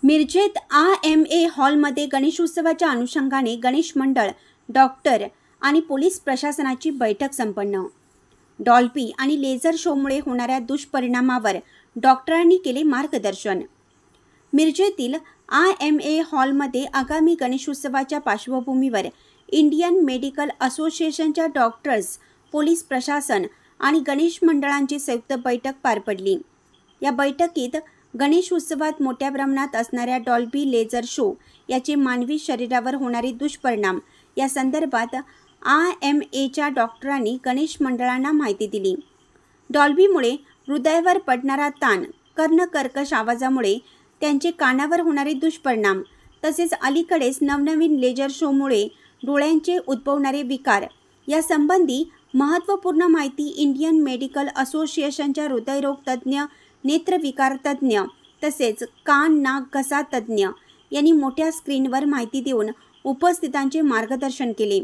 मिरजेत AMA हॉलमध्ये गणेशोत्सवाच्या अनुषंगाने गणेश मंडळ, डॉक्टर आणि पोलीस प्रशासनाची बैठक संपन्न। डॉल्बी आणि लेझर शोमुळे होणाऱ्या दुष्परिणामावर डॉक्टरांनी केले मार्गदर्शन। मिरजेतील AMA हॉलमध्ये आगामी गणेशोत्सवाच्या पार्श्वभूमीवर इंडियन मेडिकल असोसिएशनच्या डॉक्टर्स, पोलीस प्रशासन आणि गणेश मंडळांची संयुक्त बैठक पार पडली। या बैठकीत गणेश उत्सवात मोठ्या प्रमाणात असणाऱ्या डॉल्बी लेझर शो याचे मानवी शरीरावर होणारे दुष्परिणाम या संदर्भात AMAच्या डॉक्टरांनी गणेश मंडळांना माहिती दिली। डॉल्बीमुळे हृदयावर पडणारा ताण, कर्णकर्कश आवाजामुळे त्यांचे कानावर होणारे दुष्परिणाम तसेच अलीकडेच नवनवीन लेझर शोमुळे डोळ्यांचे उद्भवणारे विकार यासंबंधी महत्त्वपूर्ण माहिती इंडियन मेडिकल असोसिएशनच्या हृदयरोग तज्ज्ञ, नेत्रविकार तज्ज्ञ तसेच कान, नाक, घसा तज्ज्ञ यांनी मोठ्या स्क्रीनवर माहिती देऊन उपस्थितांचे मार्गदर्शन केले।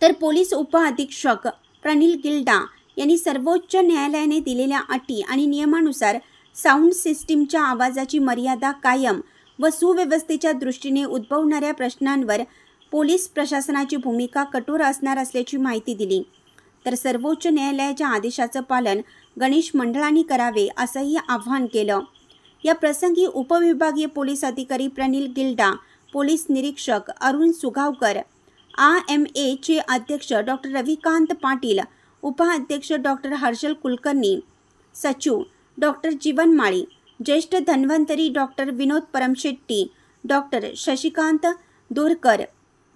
तर पोलीस उपअधीक्षक प्रनिल गिल्डा यांनी सर्वोच्च न्यायालयाने दिलेल्या अटी आणि नियमानुसार साऊंड सिस्टीमच्या आवाजाची मर्यादा कायम व सुव्यवस्थेच्या दृष्टीने उद्भवणाऱ्या प्रश्नांवर पोलीस प्रशासनाची भूमिका कठोर असणार असल्याची माहिती दिली। तर सर्वोच्च न्यायालयाच्या आदेशाचं पालन गणेश मंडळांनी करावे असंही आवाहन केलं। या प्रसंगी उपविभागीय पोलीस अधिकारी प्रनिल गिल्डा, पोलीस निरीक्षक अरुण सुगावकर, AMAचे अध्यक्ष डॉक्टर रविकांत पाटील, उपाध्यक्ष डॉक्टर हर्षल कुलकर्णी, सचिव डॉक्टर जीवन माळी, ज्येष्ठ धन्वंतरी डॉक्टर विनोद परमशेट्टी, डॉक्टर शशिकांत दोरकर,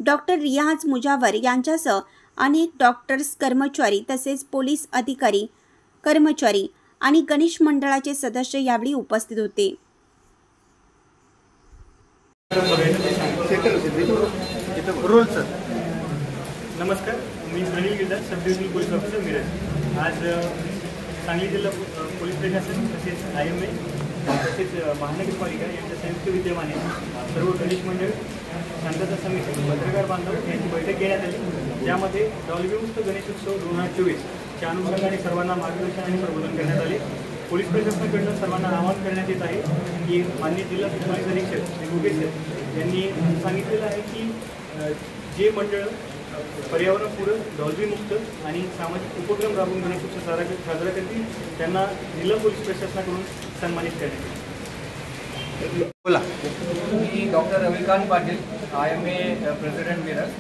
डॉक्टर रियाज मुजावर यांच्यासह अनेक डॉक्टर्स, कर्मचारी तसेच पोलीस अधिकारी, कर्मचारी आणि गणेश मंडळाचे सदस्य यावेळी उपस्थित होते। नमस्कार, मी Pranil Gilda, sub divisional police officer Miraj. आज सांगली जिल्हा पोलीस प्रशासन तसेच AMA तसेच महानगरपालिका यांच्या संयुक्त विद्यमाने सर्व गणेश मंडळ, शांतता समिती, पत्रकार बांधव यांची बैठक घेण्यात आली। ज्यामध्ये डॉल्बीमुक्त गणेशोत्सव 2024 च्या अनुषंगाने सर्वांना मार्गदर्शन आणि प्रबोधन करण्यात आले। पोलीस प्रशासनाकडून सर्वांना आवाहन करण्यात येत आहे की माननीय जिल्हा पोलीस अधीक्षक श्री मुकेश यांनी सांगितलेलं आहे की जे मंडळ पर्यावरणपूरक, डॉल्बीमुक्त आणि सामाजिक उपक्रम राबवून गणेशोत्सव साजरा करतील त्यांना जिल्हा पोलीस प्रशासनाकडून सन्मानित करण्यात येईल। बोला। मी doctor Ravikant Patil, AMA president Miraj.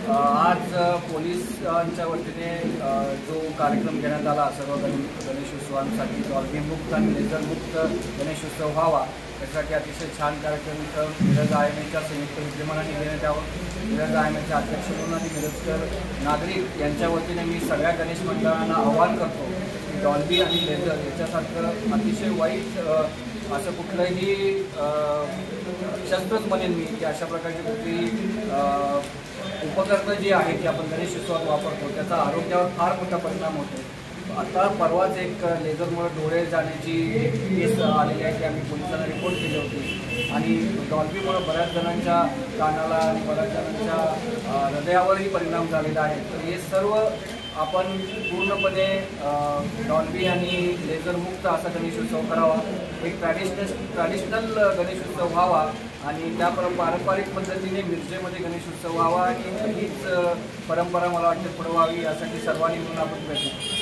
आज पोलिसांच्या वतीने जो कार्यक्रम घेण्यात आला सर्व गणेशोत्सवांसाठी डॉल्बीमुक्त आणि लेझरमुक्त गणेशोत्सव व्हावा यासाठी अतिशय छान कार्यक्रम इथं मिरज AMAच्या संयुक्त विद्यमानाने घेण्यात यावं। मिरज AMAचे अध्यक्ष म्हणून आणि मिरजकर नागरिक यांच्या वतीने मी सगळ्या गणेश मंडळांना आवाहन करतो की डॉल्बी आणि लेझर याच्यासारखं अतिशय वाईट असं कुठलंही शस्त्रच म्हणेन मी की अशा प्रकारची कुठली उपकरणं जी आहेत की आपण गणेशोत्सवात वापरतो त्याचा आरोग्यावर फार मोठा परिणाम होतो। आता परवाच एक लेझरमुळे डोळे जाण्याची एक केस आलेली आहे की आम्ही पोलिसांना रिपोर्ट केली होती आणि डॉल्बीमुळे बऱ्याच जणांच्या कानाला आणि बऱ्याच जणांच्या हृदयावरही परिणाम झालेला आहे। तर हे सर्व आपण पूर्णपणे डॉल्बी आणि लेझरमुक्त असा गणेशोत्सव करावा, एक ट्रॅडिशनल गणेशोत्सव व्हावा आणि त्या पारंपरिक पद्धतीने मिरजेमध्ये गणेशोत्सव व्हावा आणि हीच परंपरा मला वाटते पुढे व्हावी यासाठी सर्वांनी मिळून आपण प्रयत्न